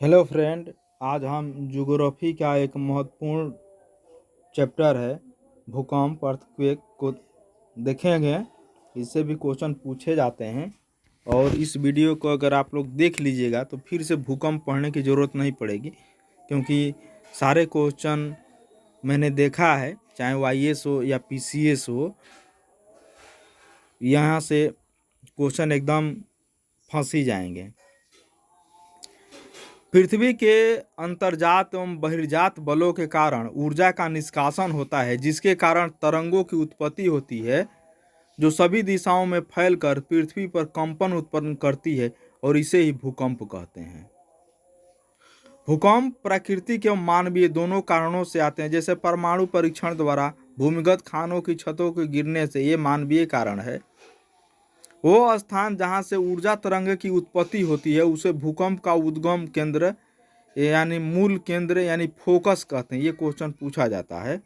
Hello friend, आज हम geography का एक महत्वपूर्ण चैप्टर है भूकंप अर्थक्वेक को देखेंगे। इससे भी क्वेश्चन पूछे जाते हैं और इस वीडियो को अगर आप लोग देख लीजिएगा तो फिर से भूकंप पढ़ने की ज़रूरत नहीं पड़ेगी, क्योंकि सारे क्वेश्चन मैंने देखा है, चाहे वो IAS हो या PCS हो, यहाँ से क्वेश्चन एकदम फंस ही जाएंगे। पृथ्वी के अंतर्जात एवं बहिर्जात बलों के कारण ऊर्जा का निष्कासन होता है, जिसके कारण तरंगों की उत्पत्ति होती है जो सभी दिशाओं में फैलकर पृथ्वी पर कंपन उत्पन्न करती है, और इसे ही भूकंप कहते हैं। भूकंप प्राकृतिक एवं मानवीय दोनों कारणों से आते हैं, जैसे परमाणु परीक्षण द्वारा भूमिगत खानों की छतों के गिरने से, ये मानवीय कारण है। वो स्थान जहाँ से ऊर्जा तरंग की उत्पत्ति होती है उसे भूकंप का उद्गम केंद्र यानी मूल केंद्र यानी फोकस कहते हैं। ये क्वेश्चन पूछा जाता है।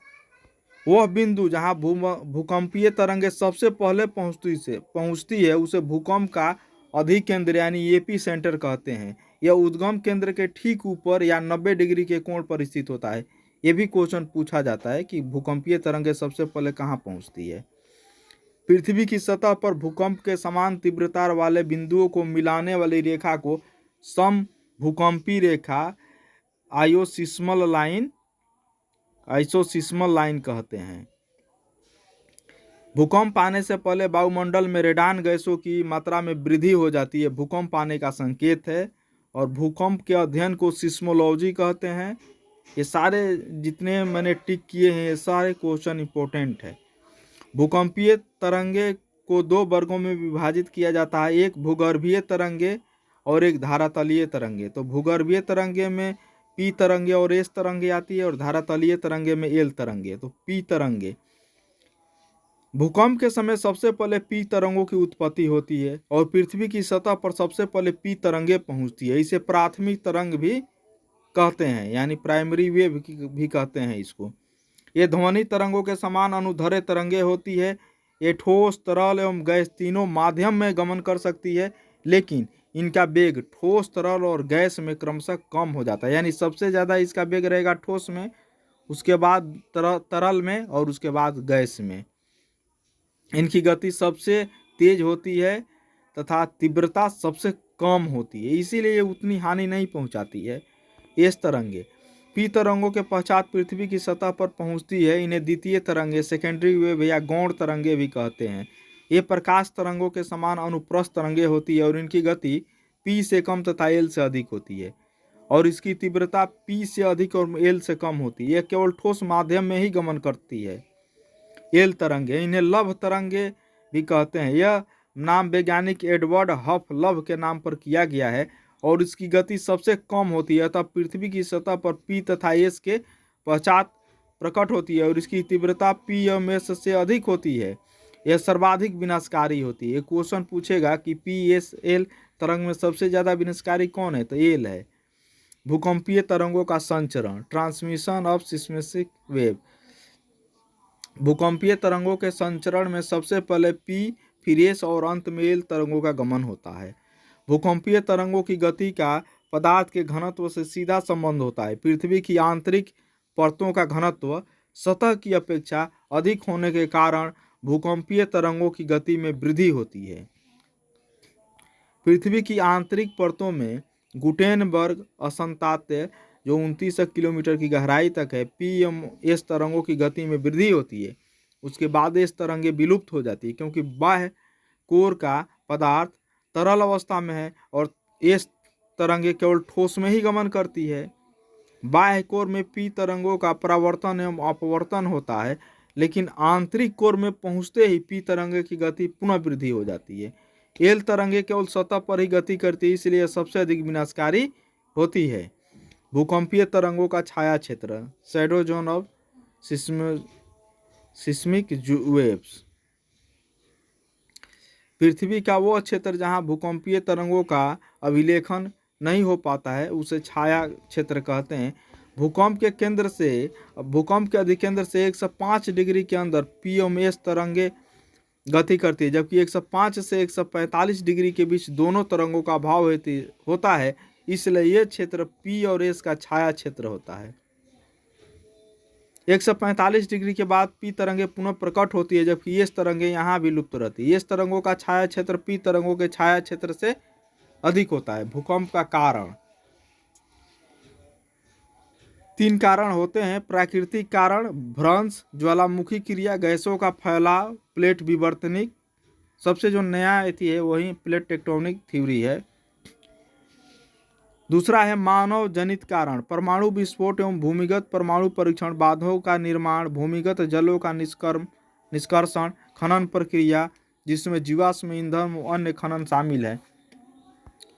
वह बिंदु जहाँ भूकंपीय तरंगे सबसे पहले पहुँचती है उसे भूकंप का अधिकेंद्र यानी एपी सेंटर कहते हैं। यह उद्गम केंद्र के ठीक ऊपर या 90 डिग्री के कोण पर स्थित होता है। ये भी क्वेश्चन पूछा जाता है कि भूकंपीय तरंगे सबसे पहले कहाँ पहुँचती है। पृथ्वी की सतह पर भूकंप के समान तीव्रता वाले बिंदुओं को मिलाने वाली रेखा को समभूकंपी रेखा आइसोसिस्मल लाइन कहते हैं। भूकंप आने से पहले वायुमंडल में रेडान गैसों की मात्रा में वृद्धि हो जाती है, भूकंप आने का संकेत है। और भूकंप के अध्ययन को सिस्मोलॉजी कहते हैं। ये सारे जितने मैंने टिक किए हैं ये सारे क्वेश्चन इंपॉर्टेंट है। भूकंपीय तरंगे को दो वर्गों में विभाजित किया जाता है, एक भूगर्भीय तरंगे और एक धारातलीय तरंगे। तो भूगर्भीय तरंगे में पी तरंगे और एस तरंगे आती है, और धारातलीय तरंगे में एल तरंगे। तो पी तरंगे भूकंप के समय सबसे पहले पी तरंगों की उत्पत्ति होती है और पृथ्वी की सतह पर सबसे पहले पी तरंगे पहुंचती है। इसे प्राथमिक तरंग भी कहते हैं, यानी प्राइमरी वेव भी कहते हैं इसको। ये ध्वनि तरंगों के समान अनुदैर्ध्य तरंगे होती है। ये ठोस, तरल एवं गैस तीनों माध्यम में गमन कर सकती है, लेकिन इनका वेग ठोस, तरल और गैस में क्रमशः कम हो जाता है। यानी सबसे ज़्यादा इसका वेग रहेगा ठोस में, उसके बाद तरल में और उसके बाद गैस में। इनकी गति सबसे तेज होती है तथा तीव्रता सबसे कम होती है, इसीलिए ये उतनी हानि नहीं पहुंचाती है। एस तरंगे पी तरंगों के पश्चात पृथ्वी की सतह पर पहुंचती है। इन्हें द्वितीय तरंगे, सेकेंडरी वेव या गौण तरंगे भी कहते हैं। ये प्रकाश तरंगों के समान अनुप्रस्थ तरंगे होती है और इनकी गति पी से कम तथा एल से अधिक होती है, और इसकी तीव्रता पी से अधिक और एल से कम होती है। यह केवल ठोस माध्यम में ही गमन करती है। एल तरंगे, इन्हें लव तरंगे भी कहते हैं। यह नाम वैज्ञानिक एडवर्ड हफ लव के नाम पर किया गया है और इसकी गति सबसे कम होती है, तब पृथ्वी की सतह पर पी तथा एस के पश्चात प्रकट होती है और इसकी तीव्रता पी एवं एस से अधिक होती है। यह सर्वाधिक विनाशकारी होती है। क्वेश्चन पूछेगा कि पी एस एल तरंग में सबसे ज़्यादा विनाशकारी कौन है, तो एल है। भूकंपीय तरंगों का संचरण, ट्रांसमिशन ऑफ सिस्मिक वेव। भूकंपीय तरंगों के संचरण में सबसे पहले पी, फिर एस और अंत में एल तरंगों का गमन होता है। भूकंपीय तरंगों की गति का पदार्थ के घनत्व से सीधा संबंध होता है। पृथ्वी की आंतरिक परतों का घनत्व सतह की अपेक्षा अधिक होने के कारण भूकंपीय तरंगों की गति में वृद्धि होती है। पृथ्वी की आंतरिक परतों में गुटेनबर्ग असंतात्य जो 29 किलोमीटर की गहराई तक है, पी एम एस तरंगों की गति में वृद्धि होती है। उसके बाद एस तरंगे विलुप्त हो जाती है, क्योंकि बाह्य कोर का पदार्थ तरल अवस्था में है और एस तरंगे केवल ठोस में ही गमन करती है। बाह्य कोर में पी तरंगों का परावर्तन एवं अपवर्तन होता है, लेकिन आंतरिक कोर में पहुंचते ही पी तरंगे की गति पुनः वृद्धि हो जाती है। एल तरंगे केवल सतह पर ही गति करती है, इसलिए सबसे अधिक विनाशकारी होती है। भूकंपीय तरंगों का छाया क्षेत्र, shadow zone of seismic waves. पृथ्वी का वो क्षेत्र जहां भूकंपीय तरंगों का अभिलेखन नहीं हो पाता है उसे छाया क्षेत्र कहते हैं। भूकंप के अधिकेंद्र से 105 डिग्री के अंदर पी एवं एस तरंगे गति करती है, जबकि 105 से 145 डिग्री के बीच दोनों तरंगों का अभाव होता है। इसलिए ये क्षेत्र P और S का छाया क्षेत्र होता है। 145 डिग्री के बाद P तरंगे पुनः प्रकट होती है, जबकि S तरंगे यहाँ भी लुप्त रहती है। S तरंगों का छाया क्षेत्र P तरंगों के छाया क्षेत्र से अधिक होता है। भूकंप का कारण 3 कारण होते हैं। प्राकृतिक कारण, भ्रंश, ज्वालामुखी क्रिया, गैसों का फैलाव, प्लेट विवर्तनिक। सबसे जो नया थी है वही प्लेट टेक्टोनिक थ्योरी है। दूसरा है मानव जनित कारण, परमाणु विस्फोट एवं भूमिगत परमाणु परीक्षण, बांधों का निर्माण, भूमिगत जलों का निष्कर्षण, खनन प्रक्रिया जिसमें जीवाश्म ईंधन व अन्य खनन शामिल है।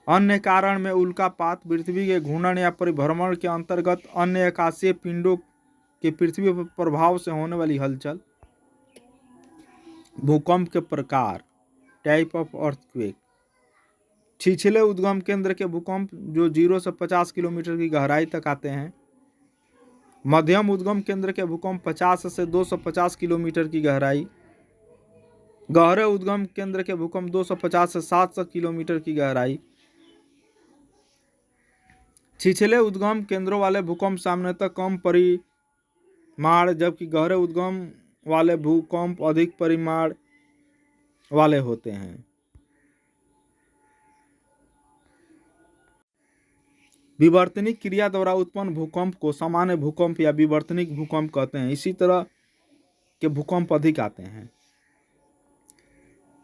अन्य कारण में उल्कापात, पृथ्वी के घूर्णन या परिभ्रमण के अंतर्गत अन्य आकाशीय पिंडों के पृथ्वी पर प्रभाव से होने वाली हलचल। भूकंप के प्रकार, टाइप ऑफ अर्थक्वेक। छिछले उद्गम केंद्र के भूकंप जो 0 से 50 किलोमीटर की गहराई तक आते हैं। मध्यम उद्गम केंद्र के भूकंप 50 से 250 किलोमीटर की गहराई। गहरे उद्गम केंद्र के भूकंप 250 से 700 किलोमीटर की गहराई। छिछले उद्गम केंद्रों वाले भूकंप सामान्यतः कम परिमाण, जबकि गहरे उद्गम वाले भूकंप अधिक परिमाण वाले होते हैं। विवर्तनिक क्रिया द्वारा उत्पन्न भूकंप को सामान्य भूकंप या विवर्तनिक भूकंप कहते हैं। इसी तरह के भूकंप अधिक आते हैं।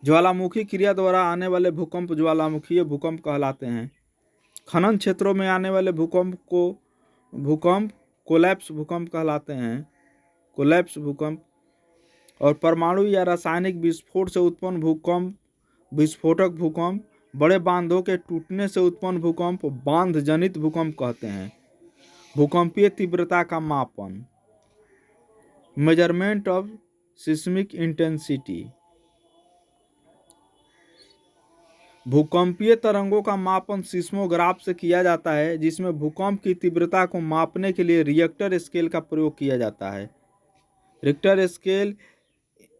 ज्वालामुखी क्रिया द्वारा आने वाले भूकंप ज्वालामुखीय भूकंप कहलाते हैं। खनन क्षेत्रों में आने वाले भूकंप कोलैप्स भूकंप कहलाते हैं। कोलैप्स भूकंप। और परमाणु या रासायनिक विस्फोट से उत्पन्न भूकंप विस्फोटक भूकंप। बड़े बांधों के टूटने से उत्पन्न भूकंप बांध जनित भूकंप कहते हैं। भूकंपीय तीव्रता का मापन, मेजरमेंट ऑफ सिस्मिक इंटेंसिटी। भूकंपीय तरंगों का मापन सिस्मोग्राफ से किया जाता है, जिसमें भूकंप की तीव्रता को मापने के लिए रिक्टर स्केल का प्रयोग किया जाता है। रिक्टर स्केल,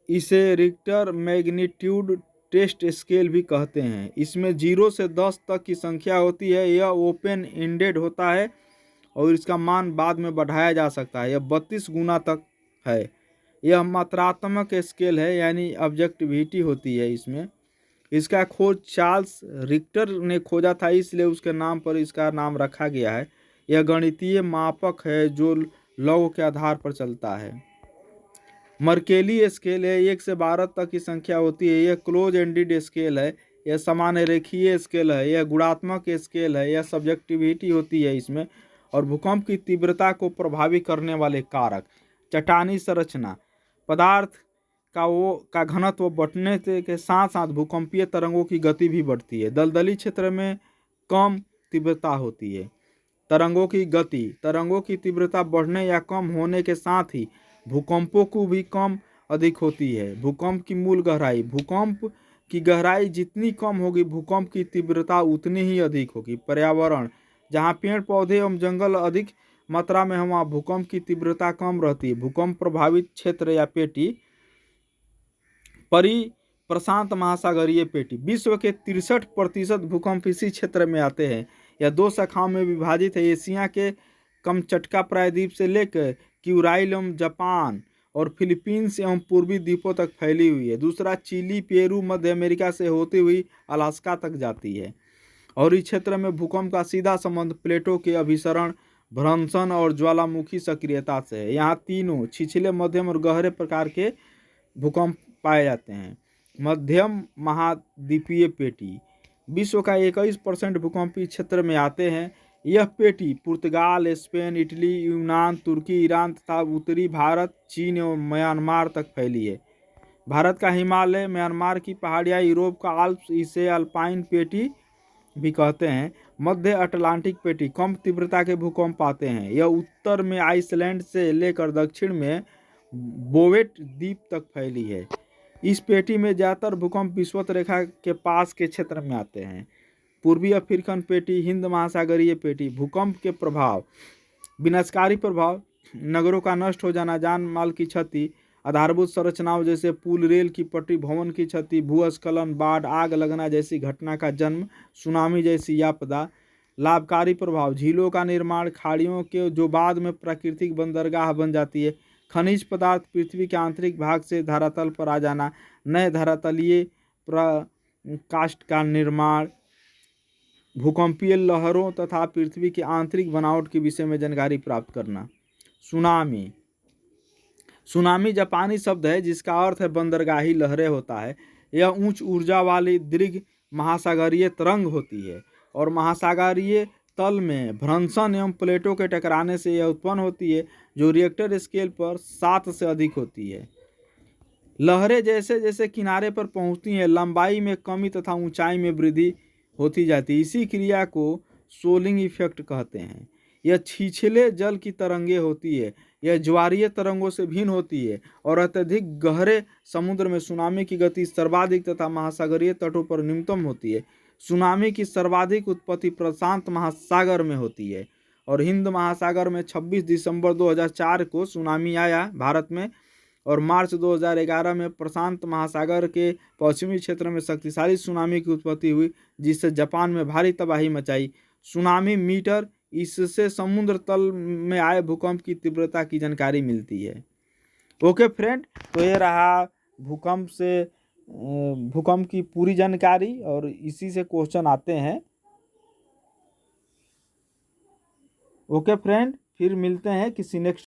इसे रिक्टर मैग्नीट्यूड टेस्ट स्केल भी कहते हैं। इसमें 0 से 10 तक की संख्या होती है। यह ओपन एंडेड होता है और इसका मान बाद में बढ़ाया जा सकता है। यह 32 गुना तक है। यह मात्रात्मक स्केल है, यानी ऑब्जेक्टिविटी होती है इसमें। इसका खोज चार्ल्स रिक्टर ने खोजा था, इसलिए उसके नाम पर इसका नाम रखा गया है। यह गणितीय मापक है जो लॉग के आधार पर चलता है। मर्केली स्केल है, 1 से 12 तक की संख्या होती है। यह क्लोज एंडेड स्केल है। यह सामान्य रेखीय स्केल है। यह गुणात्मक स्केल है। यह सब्जेक्टिविटी होती है इसमें। और भूकंप की तीव्रता को प्रभावित करने वाले कारक, चट्टानी संरचना, पदार्थ का घनत्व बढ़ने के साथ साथ भूकंपीय तरंगों की गति भी बढ़ती है। दलदली क्षेत्र में कम तीव्रता होती है। तरंगों की गति, तरंगों की तीव्रता बढ़ने या कम होने के साथ ही भूकंपों को भी कम अधिक होती है। भूकंप की मूल गहराई, भूकंप की गहराई जितनी कम होगी भूकंप की तीव्रता उतनी ही अधिक होगी। पर्यावरण, जहाँ पेड़ पौधे एवं जंगल अधिक मात्रा में है वहाँ भूकंप की तीव्रता कम रहती है। भूकंप प्रभावित क्षेत्र या पेटी, प्रशांत महासागरीय पेटी। विश्व के 63% भूकंप इसी क्षेत्र में आते हैं। यह 2 शाखाओं में विभाजित है। एशिया के कमचटका प्रायद्वीप से लेकर क्यूराइल एवं जापान और फिलीपींस एवं पूर्वी द्वीपों तक फैली हुई है। दूसरा चिली, पेरू, मध्य अमेरिका से होती हुई अलास्का तक जाती है। और इस क्षेत्र में भूकंप का सीधा संबंध प्लेटों के अभिसरण, भ्रंशन और ज्वालामुखी सक्रियता से है। यहाँ तीनों छिछले, मध्यम और गहरे प्रकार के भूकंप पाए जाते हैं। मध्यम महाद्वीपीय पेटी, विश्व का 21% भूकंप इस क्षेत्र में आते हैं। यह पेटी पुर्तगाल, स्पेन, इटली, यूनान, तुर्की, ईरान तथा उत्तरी भारत, चीन एवं म्यांमार तक फैली है। भारत का हिमालय, म्यांमार की पहाड़ियाँ, यूरोप का आल्प्स, इसे अल्पाइन पेटी भी कहते हैं। मध्य अटलांटिक पेटी, कम तीव्रता के भूकंप आते हैं। यह उत्तर में आइसलैंड से लेकर दक्षिण में बोवेट द्वीप तक फैली है। इस पेटी में ज़्यादातर भूकंप विषुवत रेखा के पास के क्षेत्र में आते हैं। पूर्वी अफ्रीकन पेटी, हिंद महासागरीय पेटी। भूकंप के प्रभाव, विनाशकारी प्रभाव, नगरों का नष्ट हो जाना, जान माल की क्षति, आधारभूत संरचनाओं जैसे पुल, रेल की पटरी, भवन की क्षति, भूस्खलन, बाढ़, आग लगना जैसी घटना का जन्म, सुनामी जैसी आपदा, लाभकारी प्रभाव, झीलों का निर्माण, खाड़ियों के जो बाद में प्राकृतिक बंदरगाह बन जाती है, खनिज पदार्थ पृथ्वी के आंतरिक भाग से धरातल पर आ जाना, नए धरातलीय प्रकाष्ठ का निर्माण, भूकंपीय लहरों तथा पृथ्वी की आंतरिक बनावट के विषय में जानकारी प्राप्त करना। सुनामी, सुनामी जापानी शब्द है जिसका अर्थ है बंदरगाही लहरें होता है। यह उच्च ऊर्जा वाली दीर्घ महासागरीय तरंग होती है और महासागरीय तल में भ्रंशन एवं प्लेटों के टकराने से यह उत्पन्न होती है, जो रिएक्टर स्केल पर 7 से अधिक होती है। लहरें जैसे जैसे किनारे पर पहुंचती हैं, लंबाई में कमी तथा ऊंचाई में वृद्धि होती जाती है। इसी क्रिया को सोलिंग इफेक्ट कहते हैं। यह छिछले जल की तरंगे होती है। यह ज्वारीय तरंगों से भिन्न होती है और अत्यधिक गहरे समुद्र में सुनामी की गति सर्वाधिक तथा महासागरीय तटों पर न्यूनतम होती है। सुनामी की सर्वाधिक उत्पत्ति प्रशांत महासागर में होती है और हिंद महासागर में 26 दिसंबर 2004 को सुनामी आया भारत में, और मार्च 2011 में प्रशांत महासागर के पश्चिमी क्षेत्र में शक्तिशाली सुनामी की उत्पत्ति हुई, जिससे जापान में भारी तबाही मचाई। सुनामी मीटर, इससे समुद्र तल में आए भूकंप की तीव्रता की जानकारी मिलती है। ओके फ्रेंड, तो ये रहा भूकंप की पूरी जानकारी और इसी से क्वेश्चन आते हैं। ओके फ्रेंड, फिर मिलते हैं किसी नेक्स्ट